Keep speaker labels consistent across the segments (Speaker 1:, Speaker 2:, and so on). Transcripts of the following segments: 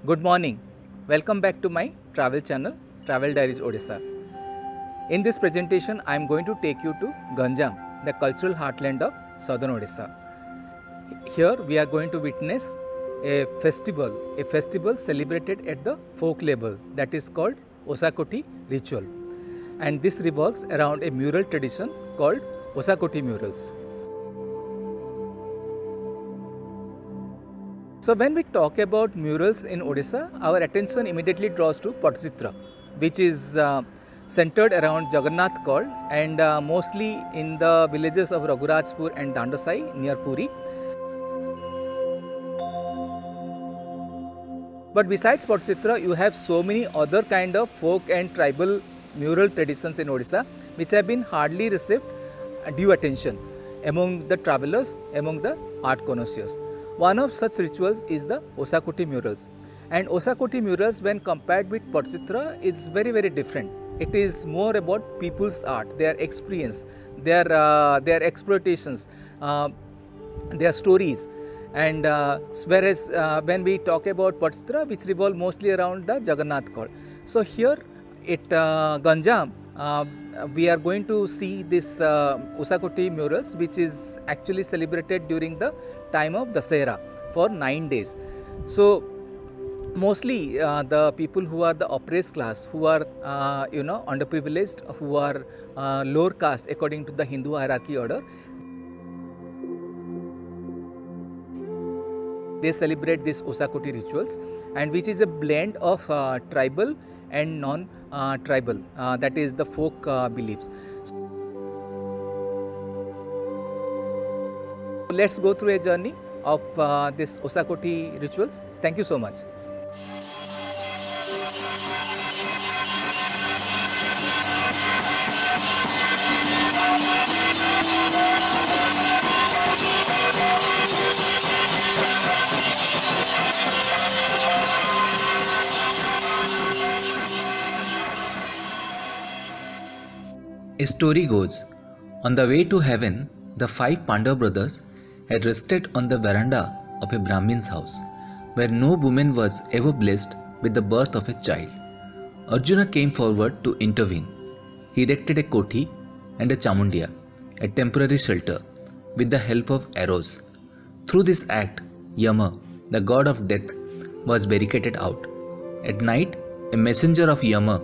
Speaker 1: Good morning. Welcome back to my travel channel, Travel Diaries Odisha. In this presentation, I am going to take you to Ganjam, the cultural heartland of southern Odisha. Here we are going to witness a festival celebrated at the folk level that is called Osakoti ritual. And this revolves around a mural tradition called Osakoti murals. So when we talk about murals in Odisha, our attention immediately draws to Patachitra, which is centered around Jagannath Kol and mostly in the villages of Raghurajpur and Dandasai near Puri. But besides Patachitra, you have so many other kind of folk and tribal mural traditions in Odisha which have been hardly received due attention among the travelers, among the art connoisseurs. One of such rituals is the Osakoti murals, and Osakoti murals when compared with Patachitra is very different. It is more about people's art, their experience, their exploitations, their stories, and whereas when we talk about Patachitra, which revolve mostly around the Jagannath Kol. So here at Ganjam, we are going to see this Osakoti murals, which is actually celebrated during the time of Dasera for 9 days. So mostly the people who are the oppressed class, who are underprivileged, who are lower caste according to the Hindu hierarchy order, they celebrate these Osakoti rituals, and which is a blend of tribal and non-tribal, that is the folk beliefs. Let's go through a journey of this Osakoti rituals. Thank you so much.
Speaker 2: A story goes, on the way to heaven, the 5 Pandava brothers had rested on the veranda of a Brahmin's house, where no woman was ever blessed with the birth of a child. Arjuna came forward to intervene. He erected a koti and a chamundiya, a temporary shelter, with the help of arrows. Through this act, Yama, the god of death, was barricaded out. At night, a messenger of Yama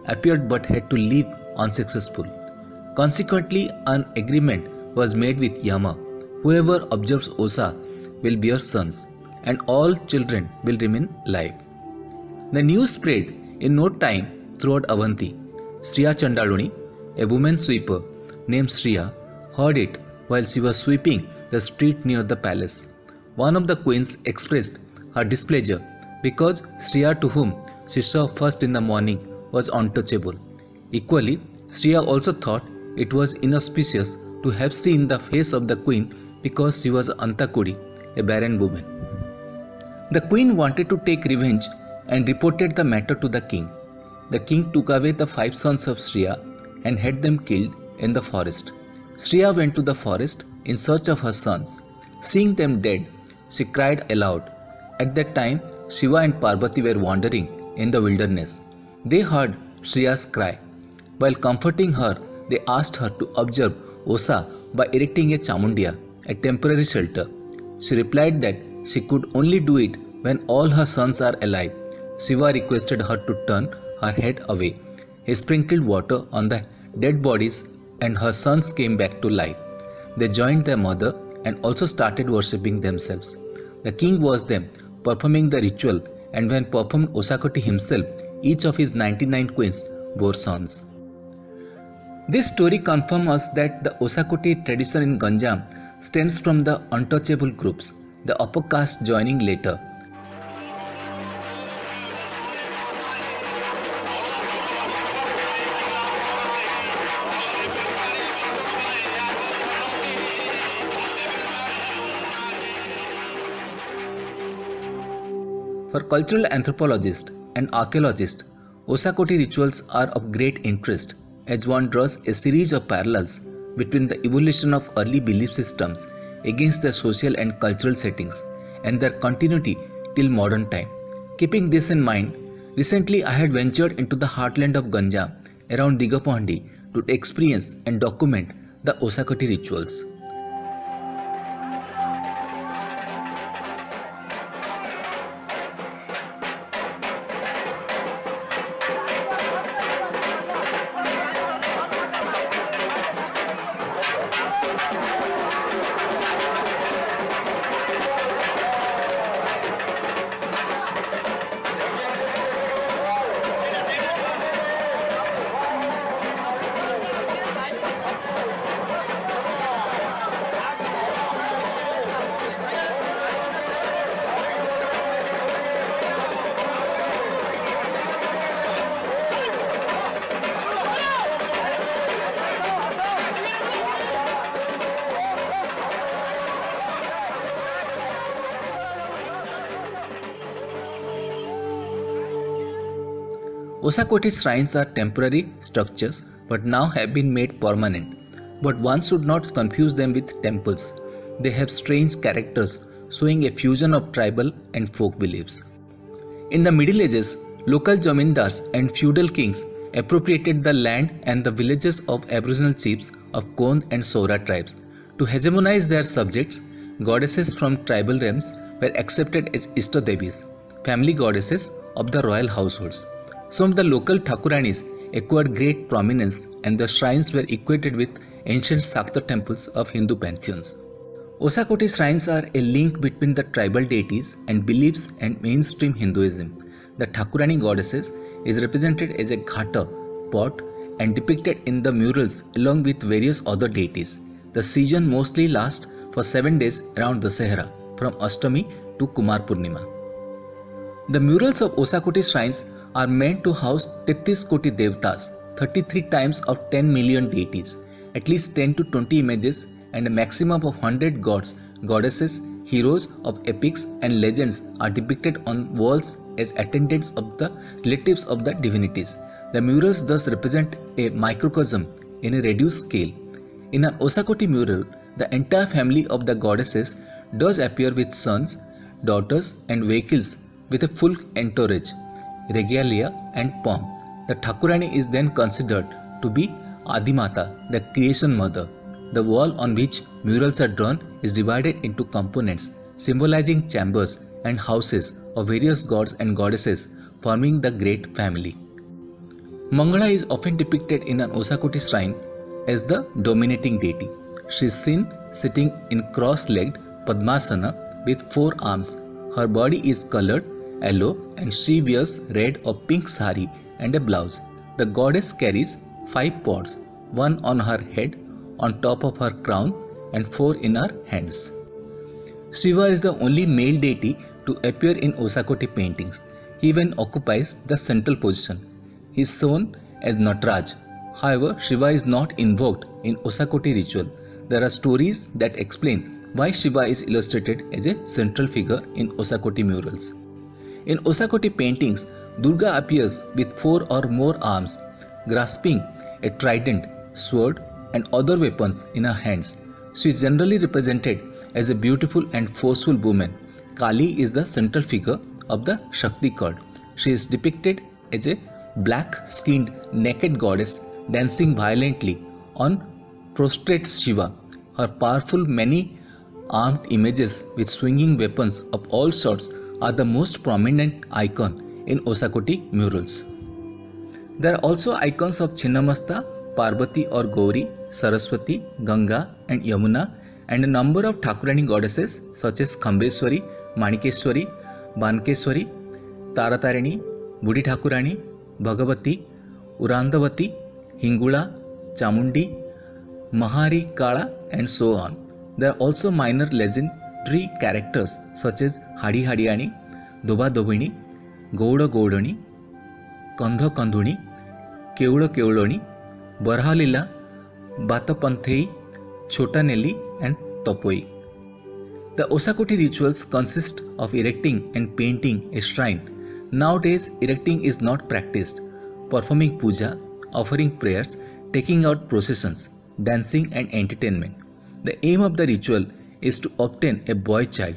Speaker 2: appeared but had to leave unsuccessful. Consequently, an agreement was made with Yama. Whoever observes Osa will bear sons, and all children will remain alive. The news spread in no time throughout Avanti. Shriya Chandaloni, a woman sweeper named Shriya, heard it while she was sweeping the street near the palace. One of the queens expressed her displeasure because Shriya, to whom she served first in the morning, was untouchable. Equally, Shriya also thought it was inauspicious to have seen the face of the queen because she was Antakudi, a barren woman. The queen wanted to take revenge and reported the matter to the king. The king took away the 5 sons of Shriya and had them killed in the forest. Shriya went to the forest in search of her sons. Seeing them dead, she cried aloud. At that time, Shiva and Parvati were wandering in the wilderness. They heard Shriya's cry. While comforting her, they asked her to observe Osa by erecting a chamundiya, a temporary shelter. She replied that she could only do it when all her sons are alive. Shiva requested her to turn her head away. He sprinkled water on the dead bodies and her sons came back to life. They joined their mother and also started worshipping themselves. The king watched them performing the ritual, and when performed Osakoti himself, each of his 99 queens bore sons. This story confirms us that the Osakoti tradition in Ganjam stems from the untouchable groups, the upper caste joining later. For cultural anthropologists and archaeologists, Osakoti rituals are of great interest as one draws a series of parallels between the evolution of early belief systems against their social and cultural settings and their continuity till modern time. Keeping this in mind, recently I had ventured into the heartland of Ganjam around Digapahandi to experience and document the Osakoti rituals. Osakoti shrines are temporary structures but now have been made permanent. But one should not confuse them with temples. They have strange characters showing a fusion of tribal and folk beliefs. In the Middle Ages, local zamindars and feudal kings appropriated the land and the villages of Aboriginal chiefs of Kond and Saura tribes. To hegemonize their subjects, goddesses from tribal realms were accepted as Ishtadevis, family goddesses of the royal households. Some of the local Thakuranis acquired great prominence and the shrines were equated with ancient Shakta temples of Hindu pantheons. Osakoti shrines are a link between the tribal deities and beliefs and mainstream Hinduism. The Thakurani goddesses is represented as a ghata, pot, and depicted in the murals along with various other deities. The season mostly lasts for 7 days around Dasahara, from Ashtami to Kumar Purnima. The murals of Osakoti shrines are meant to house 33 Koti Devtas, 33 times of 10 million deities, at least 10 to 20 images and a maximum of 100 gods, goddesses, heroes of epics and legends are depicted on walls as attendants of the relatives of the divinities. The murals thus represent a microcosm in a reduced scale. In an Osakoti mural, the entire family of the goddesses does appear with sons, daughters and vehicles with a full entourage, regalia and pomp. The Thakurani is then considered to be Adimata, the creation mother. The wall on which murals are drawn is divided into components symbolizing chambers and houses of various gods and goddesses forming the great family. Mangala is often depicted in an Osakoti shrine as the dominating deity. She is seen sitting in cross-legged Padmasana with 4 arms. Her body is colored yellow and she wears red or pink sari and a blouse. The goddess carries 5 pots, 1 on her head, on top of her crown and 4 in her hands. Shiva is the only male deity to appear in Osakoti paintings. He even occupies the central position. He is shown as Nataraj. However, Shiva is not invoked in Osakoti ritual. There are stories that explain why Shiva is illustrated as a central figure in Osakoti murals. In Osakoti paintings, Durga appears with 4 or more arms, grasping a trident, sword, and other weapons in her hands. She is generally represented as a beautiful and forceful woman. Kali is the central figure of the Shakti cult. She is depicted as a black-skinned naked goddess dancing violently on prostrate Shiva. Her powerful many-armed images with swinging weapons of all sorts are the most prominent icon in Osakoti murals. There are also icons of Chinnamasta, Parvati or Gauri, Saraswati, Ganga and Yamuna, and a number of Thakurani goddesses such as Khambeswari, Manikeswari, Bankeswari, Taratarini, Budi Thakurani, Bhagavati, Urandavati, Hingula, Chamundi, Mahari Kala and so on. There are also minor legendary characters such as Hadi Hadiani, Doba Dobini, Gouda Goudani, Kandha Kandhuni, Keuda Keudani, Barhalila, Batapanthei, Chota Nelli and Topoi. The Osakoti rituals consist of erecting and painting a shrine. Nowadays, erecting is not practiced. Performing puja, offering prayers, taking out processions, dancing and entertainment. The aim of the ritual is to obtain a boy child.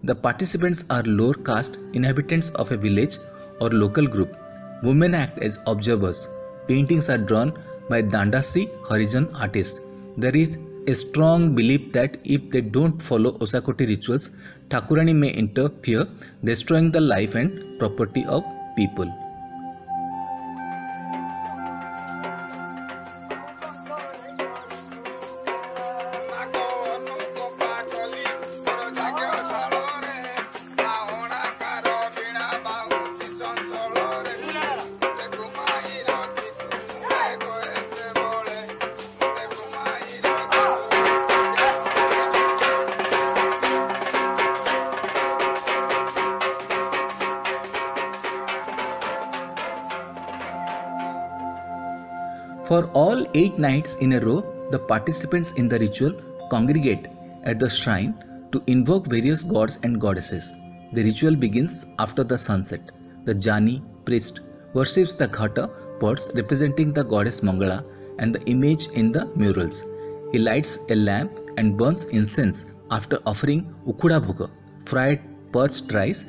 Speaker 2: The participants are lower caste inhabitants of a village or local group. Women act as observers. Paintings are drawn by Dandasi Harijan artists. There is a strong belief that if they don't follow Osakoti rituals, Thakurani may interfere, destroying the life and property of people. For all 8 nights in a row, the participants in the ritual congregate at the shrine to invoke various gods and goddesses. The ritual begins after the sunset. The Jani priest worships the Ghata pots representing the goddess Mangala and the image in the murals. He lights a lamp and burns incense after offering Ukuda Bhoga, fried parched rice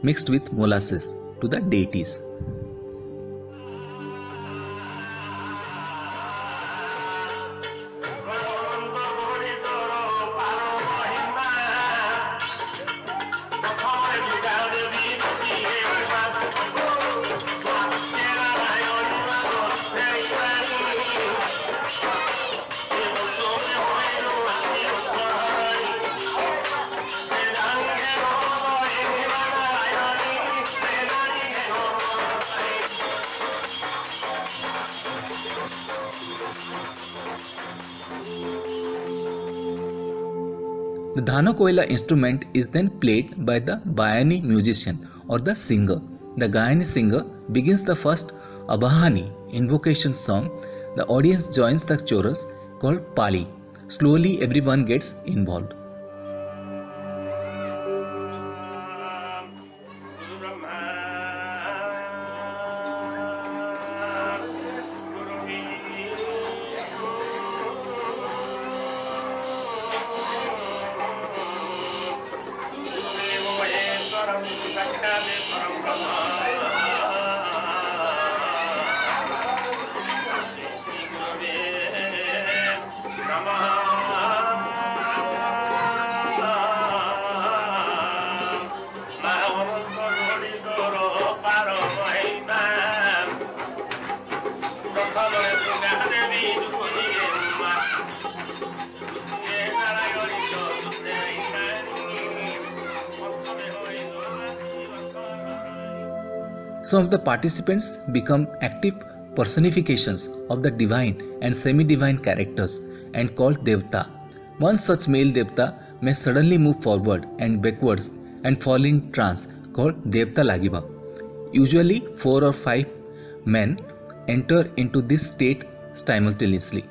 Speaker 2: mixed with molasses, to the deities. The Dhana Koila instrument is then played by the Bayani musician or the singer. The Gayani singer begins the first Abahani invocation song. The audience joins the chorus called Pali. Slowly everyone gets involved. Some of the participants become active personifications of the divine and semi-divine characters and called Devta. One such male Devta may suddenly move forward and backwards and fall in trance called Devta Lagiba. Usually 4 or 5 men enter into this state simultaneously.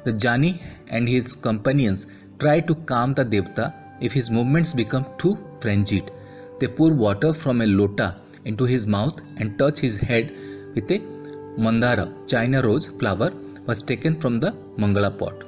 Speaker 2: The Jani and his companions try to calm the Devta if his movements become too frenzied. They pour water from a lota into his mouth and touch his head with a mandara, China rose flower, was taken from the Mangala pot.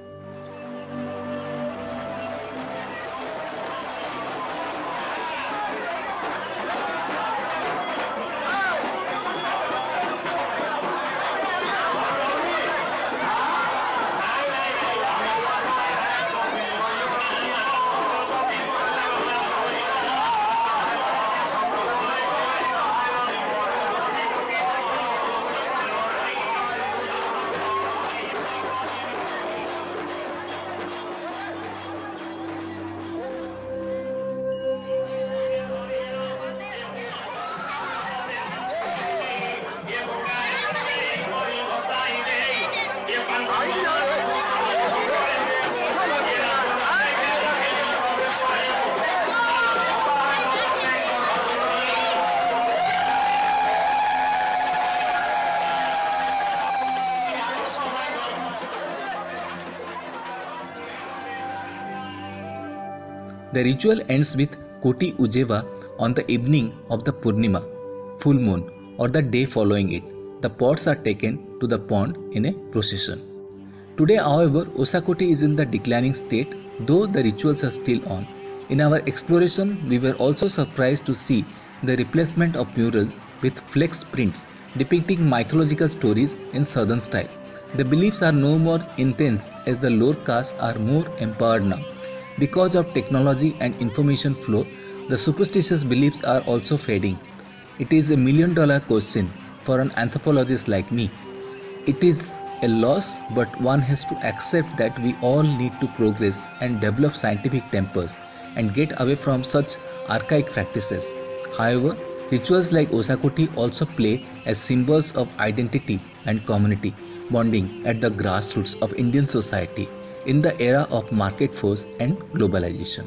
Speaker 2: The ritual ends with Koti Ujeva on the evening of the Purnima, full moon, or the day following it. The pots are taken to the pond in a procession. Today, however, Osakoti is in the declining state, though the rituals are still on. In our exploration, we were also surprised to see the replacement of murals with flex prints depicting mythological stories in southern style. The beliefs are no more intense as the lower castes are more empowered now. Because of technology and information flow, the superstitious beliefs are also fading. It is a $1,000,000 question for an anthropologist like me. It is a loss, but one has to accept that we all need to progress and develop scientific tempers and get away from such archaic practices. However, rituals like Osakoti also play as symbols of identity and community bonding at the grassroots of Indian society in the era of market force and globalization.